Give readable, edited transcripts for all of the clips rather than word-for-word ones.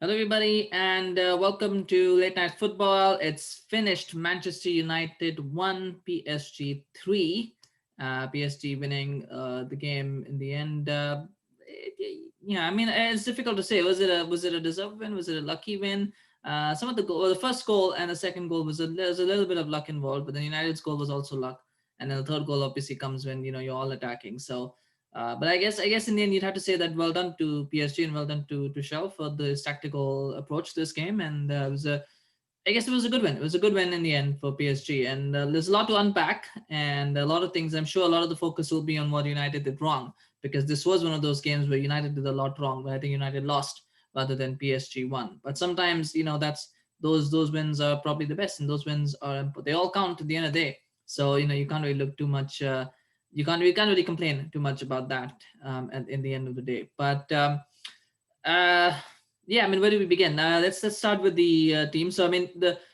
Hello, everybody, and welcome to Late Night Football. It's finished. Manchester United 1, PSG 3. PSG winning the game in the end. Yeah, I mean, it's difficult to say. Was it a deserved win? Was it a lucky win? Some of the goal, well, the first goal and the second goal there's a little bit of luck involved, but the United's goal was also luck, and then the third goal obviously comes when you're all attacking. So but I guess in the end you'd have to say that well done to PSG and well done to Shell for this tactical approach to this game, and it was a I guess it was a good win. It was a good win in the end for PSG, and there's a lot to unpack and a lot of things. I'm sure a lot of the focus will be on what United did wrong because this was one of those games where United did a lot wrong, but I think United lost rather than PSG won. But sometimes that's those wins are probably the best, and those wins are they all count at the end of the day. So you can't really look too much. You can't really complain too much about that in the end of the day. But uh, yeah, I mean, where do we begin? Let's start with the team. So I mean,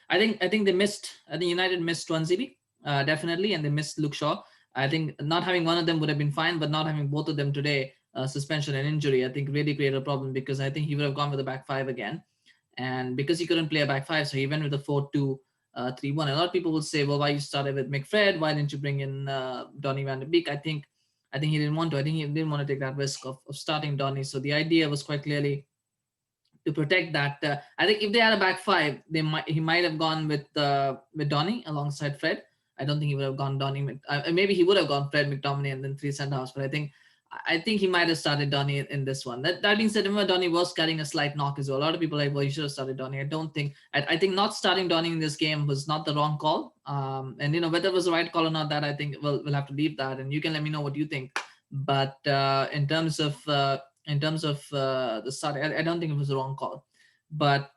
I think they missed. I think United missed Swansea, definitely, and they missed Luke Shaw. I think not having one of them would have been fine, but not having both of them today, suspension and injury, I think really created a problem because I think he would have gone with the back five again, and because he couldn't play a back five, so he went with a 4-2-3-1. A lot of people will say, well, why you started with McFred? Why didn't you bring in Donny van de Beek? I think he didn't want to. I think he didn't want to take that risk of starting Donny. So the idea was quite clearly to protect that. I think if they had a back five, he might have gone with Donny alongside Fred. I don't think he would have gone maybe he would have gone Fred, McTominay, and then three centre halves. But I think he might have started Donny in this one. That being said, remember Donny was carrying a slight knock as well. A lot of people are like, well, you should have started Donny. I don't think. I think not starting Donny in this game was not the wrong call. And whether it was the right call or not, that I think we'll have to leave that, and you can let me know what you think. But in terms of the start, I don't think it was the wrong call. But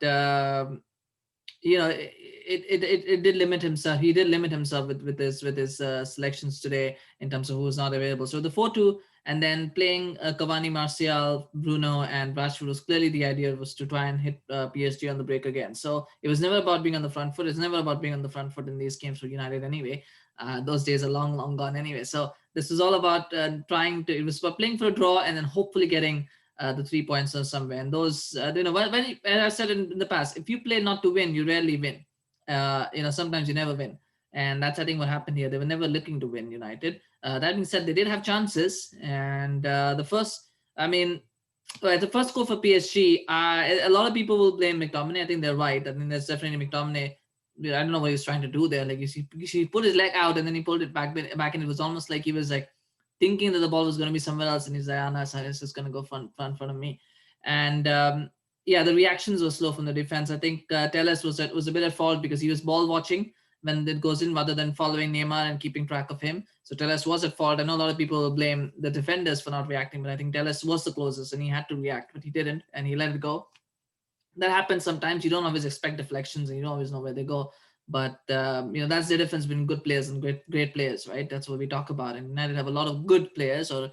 it did limit himself. He did limit himself with his selections today in terms of who was not available. So the 4-2, and then playing Cavani, Martial, Bruno, and Rashford was clearly the idea was to try and hit PSG on the break again. So it was never about being on the front foot. It's never about being on the front foot in these games for United anyway. Those days are long, long gone anyway. So this is all about trying to. It was about playing for a draw and then hopefully getting the 3 points or somewhere. And those, when I said in the past, if you play not to win, you rarely win. Sometimes you never win. And that's, I think, what happened here. They were never looking to win, United. That being said, they did have chances. And I mean, the first goal for PSG, a lot of people will blame McTominay. I think they're right. I think there's definitely McTominay. I don't know what he was trying to do there. Like he put his leg out and then he pulled it back, and it was almost like he was like thinking that the ball was going to be somewhere else, and he's like, "Ah, no, it's just going to go front of me." And yeah, the reactions were slow from the defense. I think Telles was a bit at fault because he was ball watching when it goes in rather than following Neymar and keeping track of him. So Telles was at fault. I know a lot of people will blame the defenders for not reacting, but I think Telles was the closest and he had to react, but he didn't, and he let it go. That happens sometimes. You don't always expect deflections, and you don't always know where they go. But that's the difference between good players and great players, right? That's what we talk about. And United have a lot of good players or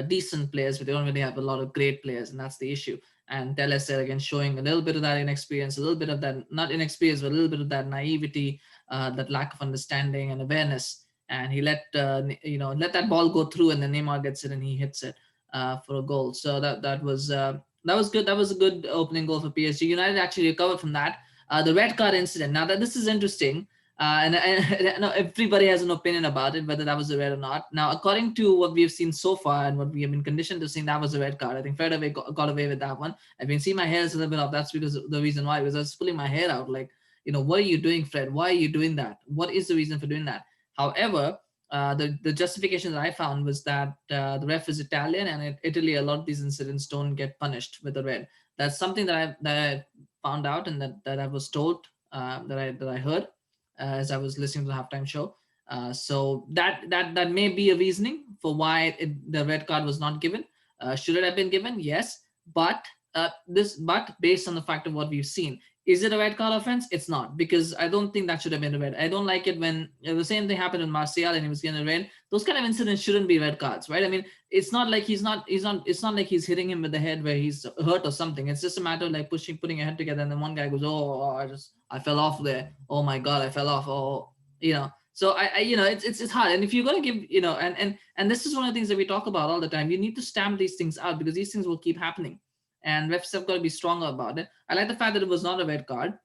decent players, but they don't really have a lot of great players, and that's the issue. And Telles there again showing a little bit of that inexperience, a little bit of that not inexperience, but a little bit of that naivety, that lack of understanding and awareness. And he let that ball go through, and then Neymar gets it and he hits it for a goal. So that was good. That was a good opening goal for PSG. United actually recovered from that. The red card incident. Now that this is interesting, and know everybody has an opinion about it, whether that was a red or not. Now, according to what we've seen so far and what we have been conditioned to see, that was a red card. I think Fred away got away with that one. I've been seeing my hair is a little bit off. That's because the reason why, because I was pulling my hair out. Like, what are you doing, Fred? Why are you doing that? What is the reason for doing that? However, the justification that I found was that the ref is Italian, and in Italy, a lot of these incidents don't get punished with a red. That's something that I found out, and that I was told, that I heard as I was listening to the halftime show. So that may be a reasoning for why the red card was not given. Should it have been given? Yes, but but based on the fact of what we've seen, is it a red card offense? It's not, because I don't think that should have been a red. I don't like it when the same thing happened in Martial and he was getting a red. Those kind of incidents shouldn't be red cards, right? I mean, it's not like it's not like he's hitting him with the head where he's hurt or something. It's just a matter of like putting your head together, and then one guy goes, "Oh, I fell off there. Oh my God, I fell off." Oh, So it's hard. And if you're gonna give, and this is one of the things that we talk about all the time. You need to stamp these things out because these things will keep happening. and refs have got to be stronger about it. I like the fact that it was not a red card,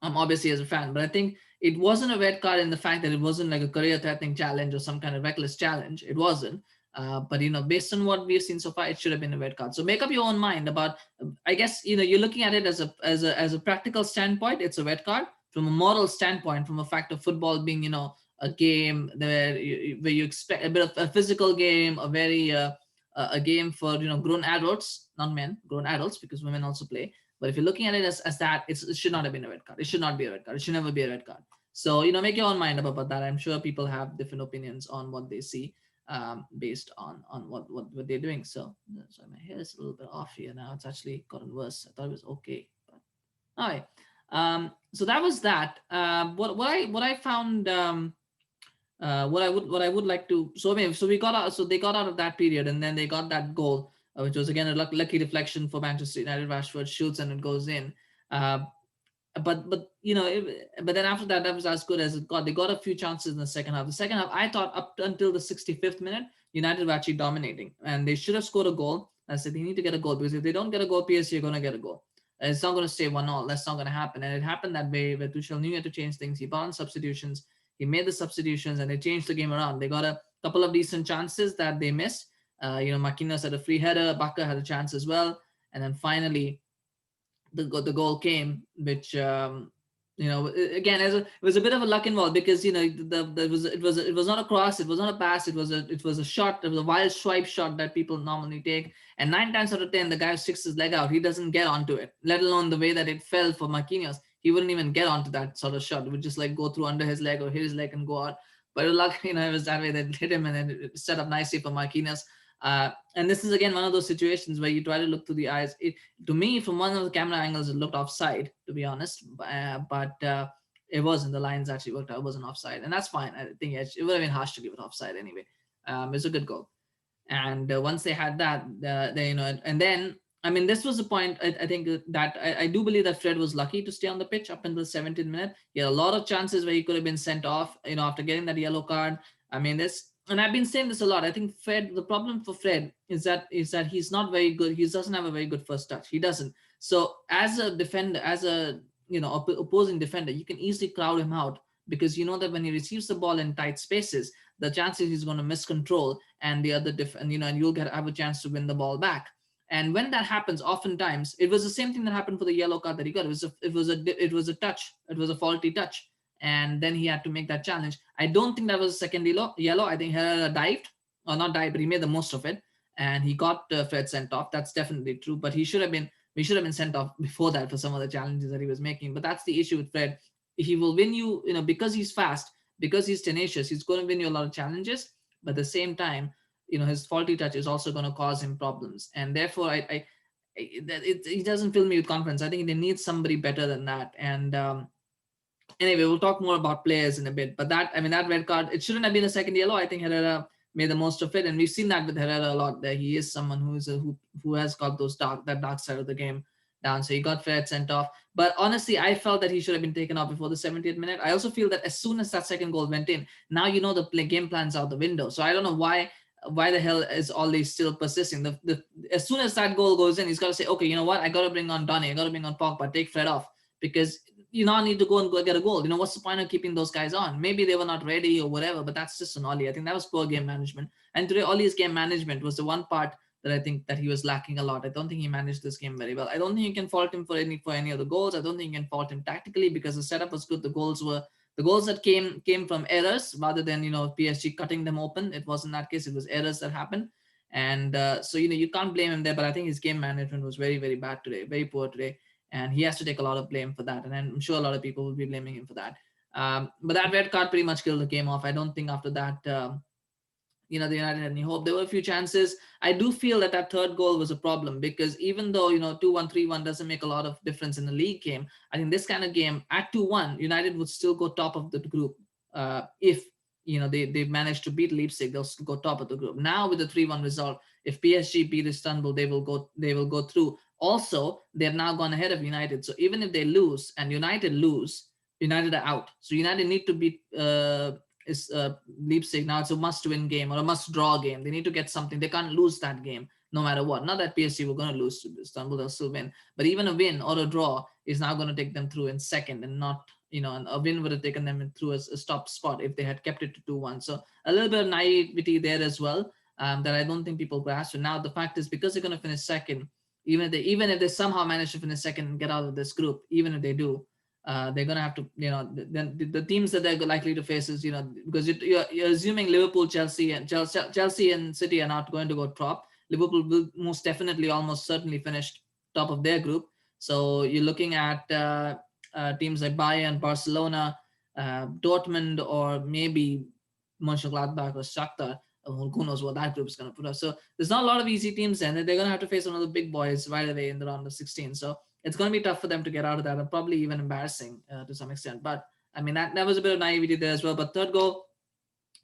obviously as a fan, but I think it wasn't a red card in the fact that it wasn't like a career-threatening challenge or some kind of reckless challenge. It wasn't. But based on what we've seen so far, it should have been a red card. So make up your own mind about. I guess you're looking at it as a practical standpoint. It's a red card. From a moral standpoint, from a fact of football being a game where you expect a bit of a physical game, a game for grown adults, not men, grown adults, because women also play. But if you're looking at it as that, it should not have been a red card. It should not be a red card. It should never be a red card. So make your own mind up about that. I'm sure people have different opinions on what they see, based on what they're doing. So sorry, my hair is a little bit off here now. It's actually gotten worse. I thought it was okay, but all right. So that was that. What I found. What I would like to, so I mean, so we got out, so they got out of that period, and then they got that goal, which was again a lucky deflection for Manchester United. Rashford shoots and it goes in. Uh, but then after that, that was as good as it got. They got a few chances in the second half. The second half, I thought up until the 65th minute, United were actually dominating, and they should have scored a goal. I said they need to get a goal, because if they don't get a goal, PSG are going to get a goal. It's not going to stay 1-0. That's not going to happen. And it happened that way, where Tuchel knew he had to change things. He brought on substitutions. He made the substitutions, and they changed the game around. They got a couple of decent chances that they missed. Marquinhos had a free header. Bakker had a chance as well. And then finally, the goal came, which again, it was a bit of a luck involved, because it was not a cross, it was not a pass, it was a shot, it was a wild swipe shot that people normally take, and 9 times out of 10 the guy sticks his leg out, he doesn't get onto it, let alone the way that it fell for Marquinhos. He wouldn't even get onto that sort of shot. It would just like go through under his leg or hit his leg and go out. But it was luck, it was that way that it hit him, and then it set up nicely for Marquinhos. And this is again one of those situations where you try to look through the eyes. To me, from one of the camera angles, it looked offside, to be honest. But it wasn't. The lines actually worked out. It wasn't offside, and that's fine. I think it would have been harsh to give it offside anyway. It's a good goal. And once they had that, and then I mean, this was the point. I think that I do believe that Fred was lucky to stay on the pitch up until the 17th minute. He had a lot of chances where he could have been sent off, after getting that yellow card. I mean, and I've been saying this a lot. I think the problem for Fred is that he's not very good. He doesn't have a very good first touch. He doesn't. So as a defender, as a opposing defender, you can easily crowd him out, because you know that when he receives the ball in tight spaces, the chances he's going to miss control, and the other and you'll have a chance to win the ball back. And when that happens, oftentimes it was the same thing that happened for the yellow card that he got. It was a touch. It was a faulty touch, and then he had to make that challenge. I don't think that was a second yellow. I think Herrera dived, or not dived, but he made the most of it, and he got Fred sent off. That's definitely true. But we should have been sent off before that for some of the challenges that he was making. But that's the issue with Fred. He will win you, because he's fast, because he's tenacious. He's going to win you a lot of challenges. But at the same time, his faulty touch is also going to cause him problems, and therefore he doesn't fill me with confidence. I think they need somebody better than that. And anyway, we'll talk more about players in a bit. But that red card, it shouldn't have been a second yellow. I think Herrera made the most of it, and we've seen that with Herrera a lot. That he is someone who has got that dark side of the game down. So he got Fred sent off. But honestly, I felt that he should have been taken off before the 70th minute. I also feel that as soon as that second goal went in, now the game plan's out the window. So I don't know why the hell is Ollie still persisting? As soon as that goal goes in, he's got to say, okay, you know what? I got to bring on Donny. I got to bring on Pogba. Take Fred off, because you now need to go get a goal. What's the point of keeping those guys on? Maybe they were not ready or whatever, but that's just an Ollie. I think that was poor game management. And today, Ollie's game management was the one part that I think that he was lacking a lot. I don't think he managed this game very well. I don't think you can fault him for any of the goals. I don't think you can fault him tactically, because the setup was good. The goals that came from errors rather than PSG cutting them open. It wasn't that case. It was errors that happened, and so you can't blame him there. But I think his game management was very, very bad today, very poor today, and he has to take a lot of blame for that. And I'm sure a lot of people will be blaming him for that. But that red card pretty much killed the game off. I don't think after that the United had any hope. There were a few chances. I do feel that third goal was a problem, because even though 2-1, 3-1 doesn't make a lot of difference in a league game, I think this kind of game at 2-1, United would still go top of the group. If they managed to beat Leipzig, they'll go top of the group. Now with the 3-1 result, if PSG beat Istanbul, they will go through. Also, they've now gone ahead of United. So even if they lose and United are out. So United need to beat Leipzig. Now it's a must-win game or a must-draw game. They need to get something. They can't lose that game. no matter what. Not that PSG were going to lose to Istanbul, they'll still win. But even a win or a draw is now going to take them through in second, and not, and a win would have taken them through a top spot if they had kept it to 2-1. So a little bit of naivety there as well, that I don't think people grasp. And now the fact is, because they're going to finish second, even if they somehow manage to finish second and get out of this group, even if they do, they're going to have to, then the teams that they're likely to face is, because you're assuming Liverpool, Chelsea and City are not going to go top. Liverpool will most definitely, almost certainly, finish top of their group. So you're looking at teams like Bayern, Barcelona, Dortmund, or maybe Mönchengladbach or Shakhtar. Who knows what that group is going to put up. So there's not a lot of easy teams, and they're going to have to face one of the big boys right away in the round of 16. So it's going to be tough for them to get out of that, and probably even embarrassing to some extent. But I mean, that was a bit of naivety there as well. But third goal,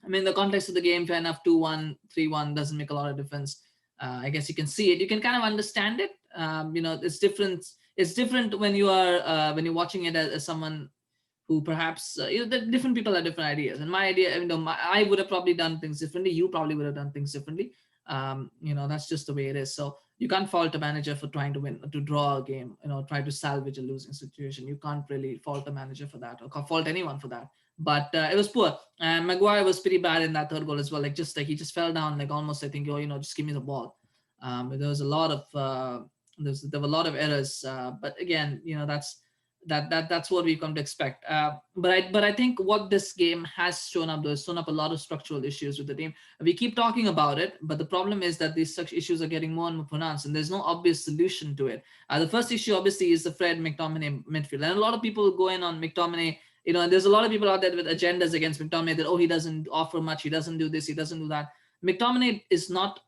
I mean, the context of the game, fair enough, 2-1, 3-1 doesn't make a lot of difference. I guess you can see it. You can kind of understand it. It's different. It's different when you're watching it as someone who perhaps, different people have different ideas. And my idea, I would have probably done things differently. You probably would have done things differently. That's just the way it is. So you can't fault a manager for trying to win, to draw a game, try to salvage a losing situation. You can't really fault a manager for that, or fault anyone for that. But it was poor. And Maguire was pretty bad in that third goal as well. Like, just like he just fell down, like almost, I think, just give me the ball. There was a lot of there were a lot of errors. But again, that's what we've come to expect. But I think what this game has shown up, though, is shown up a lot of structural issues with the team. We keep talking about it, but the problem is that these such issues are getting more and more pronounced, and there's no obvious solution to it. The first issue, obviously, is the Fred McTominay midfield, and a lot of people go in on McTominay. And there's a lot of people out there with agendas against McTominay, that, he doesn't offer much, he doesn't do this, he doesn't do that. McTominay is not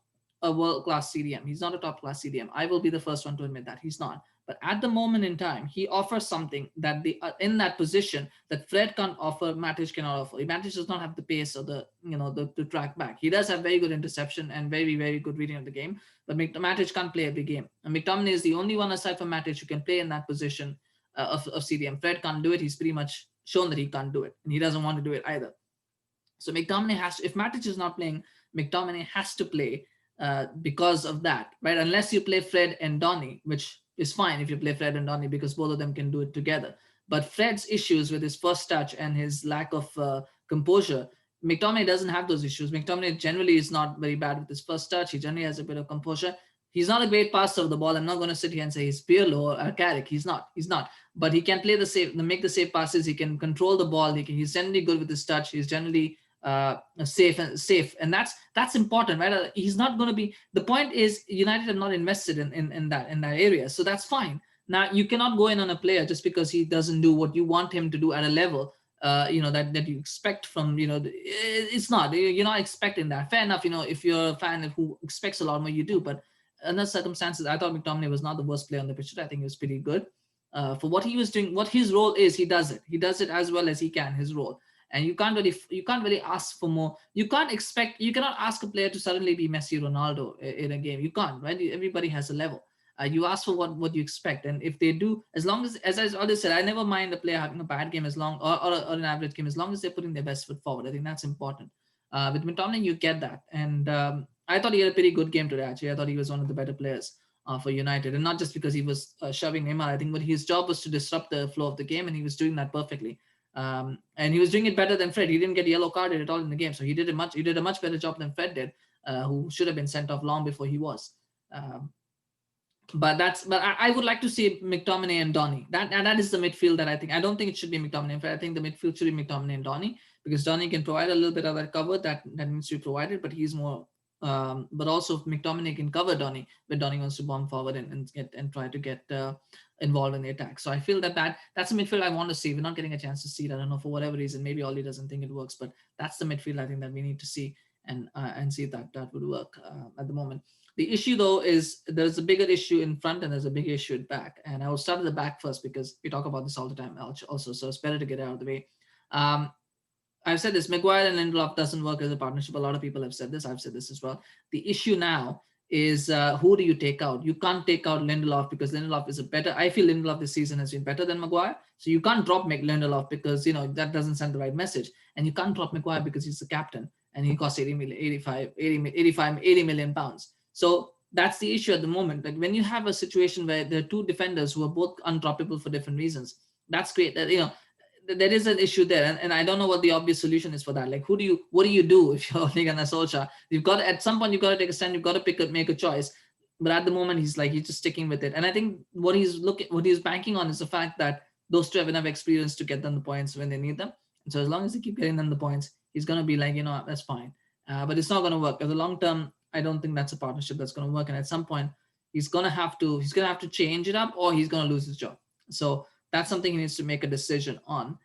a world-class CDM. He's not a top-class CDM. I will be the first one to admit that he's not. But at the moment in time, he offers something that in that position that Fred can't offer, Matic cannot offer. Matic does not have the pace or the track back. He does have very good interception and very, very good reading of the game, but Matic can't play every game. And McTominay is the only one aside from Matic who can play in that position of CDM. Fred can't do it. He's pretty much shown that he can't do it, and he doesn't want to do it either. So McTominay has to, if Matic is not playing, McTominay has to play because of that, right? Unless you play Fred and Donny, which is fine if you play Fred and Donny, because both of them can do it together. But Fred's issues with his first touch and his lack of composure, McTominay doesn't have those issues. McTominay generally is not very bad with his first touch. He generally has a bit of composure. He's not a great passer of the ball. I'm not going to sit here and say he's Pirlo or Carrick. He's not. But he can play make the safe passes. He can control the ball. He's generally good with his touch. He's generally safe, and that's important, right? He's not going to be. The point is, United have not invested in that area, so that's fine. Now, you cannot go in on a player just because he doesn't do what you want him to do at a level that you expect from, it's not, you're not expecting that. Fair enough, if you're a fan who expects a lot more, you do. But under circumstances, I thought McTominay was not the worst player on the pitch. I think he was pretty good for what he was doing. What his role is, he does it as well as he can, his role. And you can't really ask for more. You cannot ask a player to suddenly be Messi, Ronaldo in a game. You can't, right? Everybody has a level. You ask for what you expect, and if they do, as long as I always said, I never mind a player having a bad game or an average game, as long as they're putting their best foot forward. I think that's important. With McTominay, you get that, and I thought he had a pretty good game today. Actually, I thought he was one of the better players for United, and not just because he was shoving Neymar. I think what his job was to disrupt the flow of the game, and he was doing that perfectly. And he was doing it better than Fred. He didn't get yellow carded at all in the game, so he did a much better job than Fred did, who should have been sent off long before he was. But I would like to see McTominay and Donny. That is the midfield that I think. I don't think it should be McTominay and Fred. I think the midfield should be McTominay and Donny, because Donny can provide a little bit of that cover that needs to be provided, but he's more. But also McTominay can cover Donny when Donny wants to bomb forward and try to get involved in the attack. So I feel that's a midfield I want to see. We're not getting a chance to see it. I don't know, for whatever reason. Maybe Ollie doesn't think it works, but that's the midfield I think that we need to see and see if that would work at the moment. The issue, though, is there's a bigger issue in front and there's a bigger issue at back. And I will start at the back first, because we talk about this all the time also, so it's better to get it out of the way. I've said this, Maguire and Lindelof doesn't work as a partnership. A lot of people have said this. I've said this as well. The issue now is who do you take out? You can't take out Lindelof, because Lindelof is I feel Lindelof this season has been better than Maguire. So you can't drop Lindelof because, that doesn't send the right message. And you can't drop Maguire because he's the captain and he costs 80 million pounds. So that's the issue at the moment. Like when you have a situation where there are two defenders who are both undroppable for different reasons, that's great. There is an issue there, and I don't know what the obvious solution is for that. Like, what do you do if you're Ole Gunnar Solskjaer? You've got at some point you've got to take a stand. You've got to make a choice. But at the moment, he's just sticking with it. And I think what he's banking on is the fact that those two have enough experience to get them the points when they need them. And so as long as they keep getting them the points, he's gonna be like, that's fine. But it's not gonna work. In the long term, I don't think that's a partnership that's gonna work. And at some point, he's gonna have to change it up, or he's gonna lose his job. So that's something he needs to make a decision on.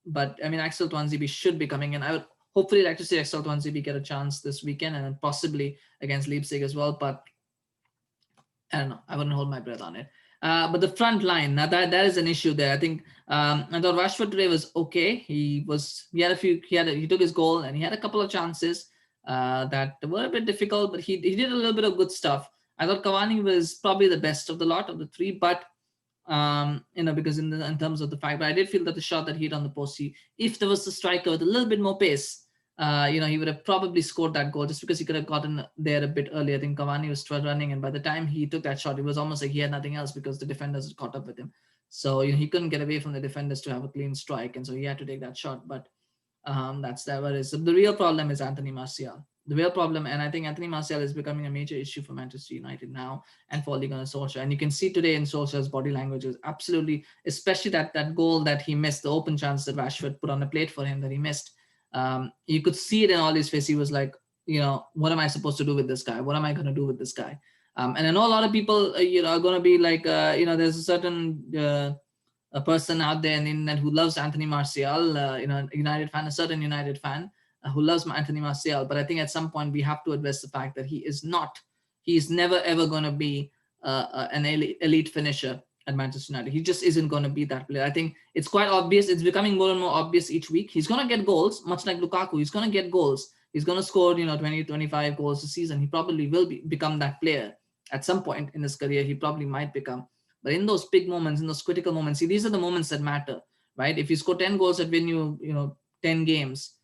But I mean, Axel Tuanzebe should be coming in. I would hopefully like to see Axel Tuanzebe get a chance this weekend, and then possibly against Leipzig as well. But I don't know. I wouldn't hold my breath on it. But the front line, now that is an issue there. I think I thought Rashford today was okay. He took his goal, and he had a couple of chances that were a bit difficult, but he did a little bit of good stuff. I thought Cavani was probably the best of the lot of the three, but because in terms of the fact, but I did feel that the shot that he hit on the post, if there was a striker with a little bit more pace, he would have probably scored that goal just because he could have gotten there a bit earlier. I think Cavani was still running, and by the time he took that shot, it was almost like he had nothing else because the defenders had caught up with him. So he couldn't get away from the defenders to have a clean strike, and so he had to take that shot. But that's that. What is the real problem is Anthony Martial. The real problem, and I think Anthony Martial is becoming a major issue for Manchester United now and for Ole Gunnar Solskjaer. And you can see today in Solskjaer's body language is absolutely, especially that goal that he missed, the open chance that Rashford put on a plate for him that he missed. You could see it in all his face. He was like, what am I supposed to do with this guy? What am I going to do with this guy? And I know a lot of people, are going to be like, there's a certain a person out there in England who loves Anthony Martial, a certain United fan who loves Anthony Martial. But I think at some point we have to address the fact that he's never ever going to be an elite finisher at Manchester United. He just isn't going to be that player. I think it's quite obvious. It's becoming more and more obvious each week. He's going to get goals, much like Lukaku. He's going to get goals. He's going to score, 20, 25 goals a season. He probably will become that player at some point in his career. He probably might become. But in those big moments, in those critical moments, see, these are the moments that matter, right? If you score 10 goals that win you, 10 games,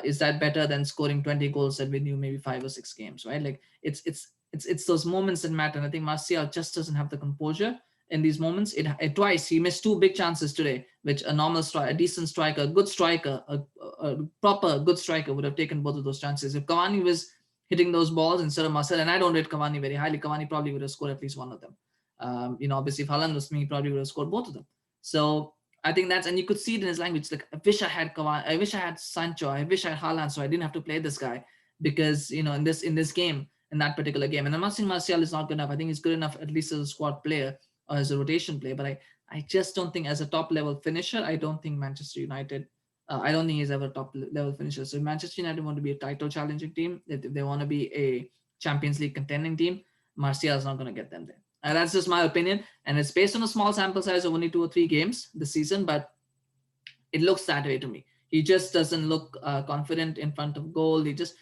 is that better than scoring 20 goals that win you maybe 5 or 6 games, right? Like it's those moments that matter. And I think Martial just doesn't have the composure in these moments. Twice he missed 2 big chances today, which a decent striker, a good striker, a proper good striker would have taken both of those chances. If Cavani was hitting those balls instead of Martial, and I don't rate Cavani very highly, Cavani probably would have scored at least one of them. Obviously if Haaland was me, he probably would have scored both of them. So I think and you could see it in his language. Like, I wish I had Cavani, I wish I had Sancho, I wish I had Haaland, so I didn't have to play this guy because in this game, in that particular game. And I'm not saying Martial is not good enough. I think he's good enough at least as a squad player or as a rotation player. But I just don't think as a top level finisher, I don't think Manchester United. I don't think he's ever a top level finisher. So if Manchester United want to be a title challenging team, if they want to be a Champions League contending team, Martial is not going to get them there. And that's just my opinion. And it's based on a small sample size of only 2 or 3 games this season, but it looks that way to me. He just doesn't look confident in front of goal. It just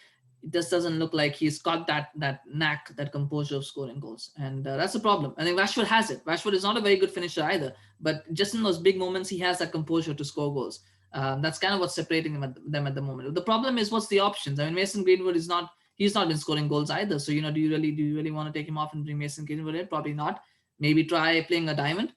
doesn't look like he's got that knack, that composure of scoring goals. And that's the problem. I think Rashford has it. Rashford is not a very good finisher either, but just in those big moments, he has that composure to score goals. That's kind of what's separating them at the moment. The problem is, what's the options? I mean, Mason Greenwood he's not been scoring goals either. So, do you really want to take him off and bring Mason Greenwood in? Probably not. Maybe try playing a diamond.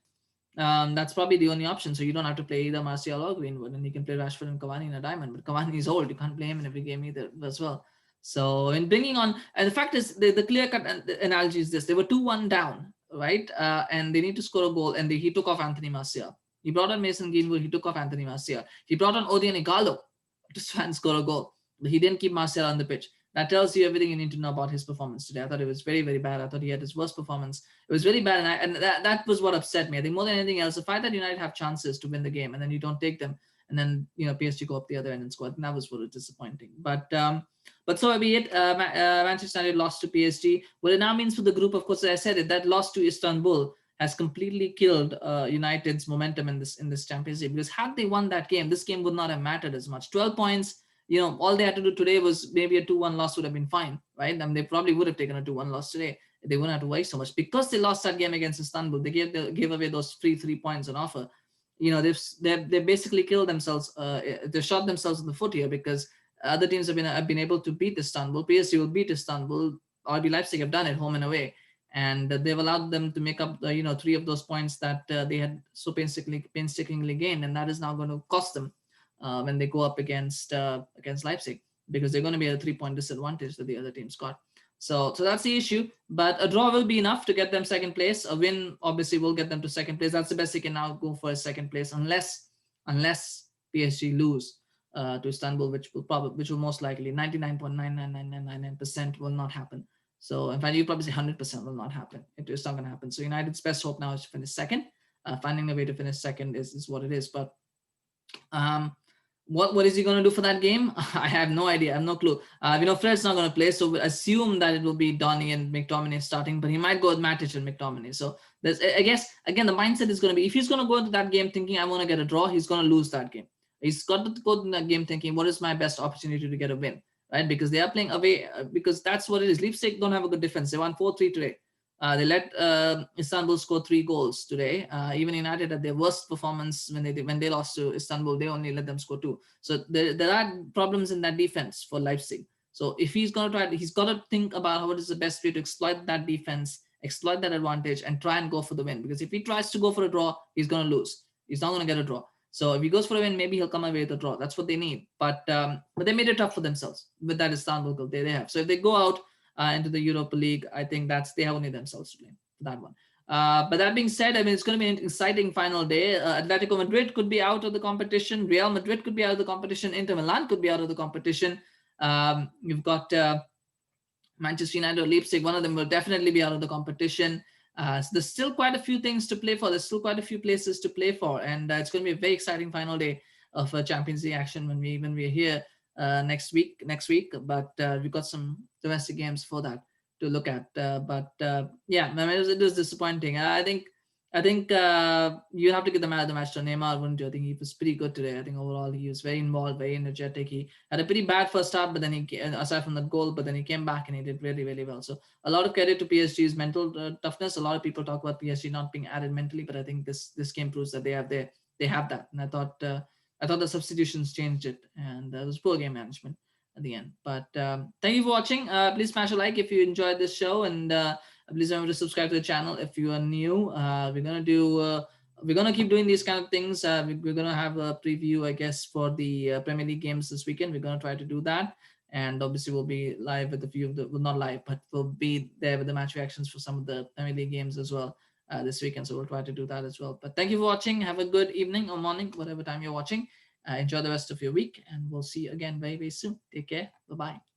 That's probably the only option. So you don't have to play either Martial or Greenwood, and you can play Rashford and Cavani in a diamond. But Cavani is old. You can't play him in every game either as well. So in bringing on, and the fact is, the clear-cut analogy is this: they were 2-1 down, right? And they need to score a goal, and he took off Anthony Martial. He brought on Mason Greenwood. He took off Anthony Martial. He brought on Odion Igalo to try and score a goal, but he didn't keep Martial on the pitch. That tells you everything you need to know about his performance today. I thought it was very, very bad. I thought he had his worst performance. It was very bad, and that was what upset me. I think more than anything else, the fact that United have chances to win the game and then you don't take them, and then PSG go up the other end and score. And that was what was disappointing. But so be it. Manchester United lost to PSG. What it now means for the group, of course, as I said it, that loss to Istanbul has completely killed United's momentum in this Champions League. Because had they won that game, this game would not have mattered as much. 12 points. All they had to do today was maybe a 2-1 loss would have been fine, right? I mean, they probably would have taken a 2-1 loss today. They wouldn't have to worry so much. Because they lost that game against Istanbul, they gave away those free 3 points on offer. They basically killed themselves. They shot themselves in the foot here, because other teams have been able to beat Istanbul. PSG will beat Istanbul. RB Leipzig have done it home and away, and they've allowed them to make up three of those points that they had so painstakingly gained, and that is now going to cost them when they go up against Leipzig, because they're going to be at a 3-point disadvantage that the other team's got. So that's the issue. But a draw will be enough to get them second place. A win obviously will get them to second place. That's the best they can now go for, a second place, unless PSG lose to Istanbul, which will most likely 99.99999% will not happen. So in fact, you probably say 100% will not happen. It's not going to happen. So United's best hope now is to finish second. Finding a way to finish second is what it is. But what is he going to do for that game? I have no idea. I have no clue. Fred's not going to play, so we assume that it will be Donny and McTominay starting, but he might go with Matic and McTominay. So there's, I guess, again, the mindset is going to be, if he's going to go into that game thinking I want to get a draw, he's going to lose that game. He's got to go in that game thinking, what is my best opportunity to get a win, right? Because they are playing away, because that's what it is. Leipzig don't have a good defense. They won 4-3 today. They let Istanbul score 3 goals today. Even United had their worst performance when they lost to Istanbul. They only let them score 2. So there are problems in that defense for Leipzig. So if he's going to try, he's got to think about what is the best way to exploit that defense, exploit that advantage, and try and go for the win. Because if he tries to go for a draw, he's going to lose. He's not going to get a draw. So if he goes for a win, maybe he'll come away with a draw. That's what they need. But they made it tough for themselves with that Istanbul goal they have. So if they go out into the Europa League, I think they have only themselves to blame for that one. But that being said, I mean, it's going to be an exciting final day. Atletico Madrid could be out of the competition. Real Madrid could be out of the competition. Inter Milan could be out of the competition. You've got Manchester United or Leipzig. One of them will definitely be out of the competition. So there's still quite a few things to play for. There's still quite a few places to play for, and it's going to be a very exciting final day of Champions League action when we're here next week. But we've got some domestic games for that to look at. Yeah, I mean, it was disappointing. I think you have to give the man of the match to Neymar, wouldn't you? I think he was pretty good today. I think overall he was very involved, very energetic. He had a pretty bad first half, but then aside from that goal, but then he came back and he did really, really well. So a lot of credit to PSG's mental toughness. A lot of people talk about PSG not being added mentally, but I think this game proves that they have that. And I thought the substitutions changed it, and it was poor game management at the end. But thank you for watching. Please smash a like if you enjoyed this show, and please remember to subscribe to the channel if you are new. We're gonna keep doing these kind of things. We're gonna have a preview, I guess, for the Premier League games this weekend. We're gonna try to do that, and obviously we'll be live with a few of the, well, not live, but we'll be there with the match reactions for some of the Premier League games as well this weekend. So we'll try to do that as well. But thank you for watching. Have a good evening or morning, whatever time you're watching. Enjoy the rest of your week, and we'll see you again very, very soon. Take care. Bye-bye.